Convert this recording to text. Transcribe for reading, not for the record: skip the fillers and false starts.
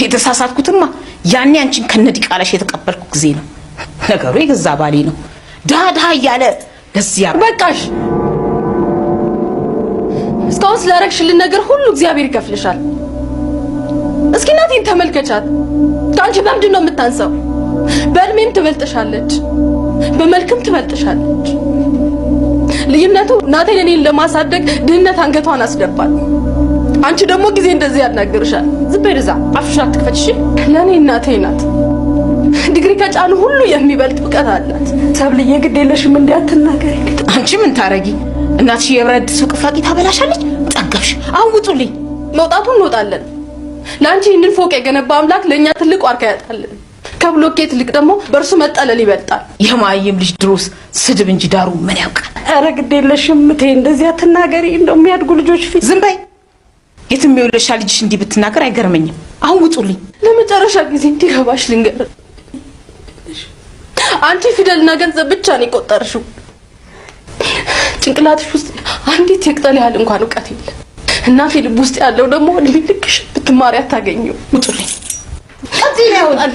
የተሳሳትኩትማ ያኔ አንቺን ከነዲቃላሽ የተቀበልኩ ጊዜ ነው። ነገሩ የገዛ ባሌ ነው ዳዳ እያለ ለዚያ በቃሽ። እስካሁን ስላረግሽልን ነገር ሁሉ እግዚአብሔር ይከፍልሻል። እስኪ እናቴን ተመልከቻት። ከአንቺ በምንድን ነው የምታንሰው? በእድሜም ትበልጥሻለች፣ በመልክም ትበልጥሻለች። ልዩነቱ እናቴን እኔን ለማሳደግ ድህነት አንገቷን አስደባል። አንቺ ደግሞ ጊዜ እንደዚህ ያናግርሻል። ዝም በይ እዛ አፍሽን አትክፈትሽ። ለኔ እናቴ ናት። ዲግሪ ከጫኑ ሁሉ የሚበልጥ እውቀት አላት። ሰብልዬ ግድ የለሽም እንዴ አትናገሪ። አንቺ ምን ታረጊ? እናትሽ የብረት ሱቅ ፋቂ ታበላሻለች። ጠገብሽ። አውጡልኝ። መውጣቱን እንወጣለን። ለአንቺ ይህንን ፎቅ የገነባ አምላክ ለእኛ ትልቅ ዋርካ ያጣልን። ከብሎኬት ልቅ ደግሞ በእርሱ መጠለል ይበልጣል። የማየም ልጅ ድሮስ ስድብ እንጂ ዳሩ ምን ያውቃል? ኧረ ግድ የለሽም እቴ እንደዚህ አትናገሪ። እንደው የሚያድጉ ልጆች ፊት ዝም በይ። የትም የወለሻ ልጅሽ እንዲህ ብትናገር አይገርመኝም። አሁን ውጡልኝ። ለመጨረሻ ጊዜ እንዲገባሽ ልንገር። አንቺ ፊደልና ገንዘብ ብቻ ነው የቆጠርሽው። ጭንቅላትሽ ውስጥ አንዲት የቅጠል ያህል እንኳን እውቀት የለም። እናቴ ልብ ውስጥ ያለው ደግሞ ልክሽ ብትማሪ አታገኙ። ውጡልኝ። እዚህ ነው ያወጣል።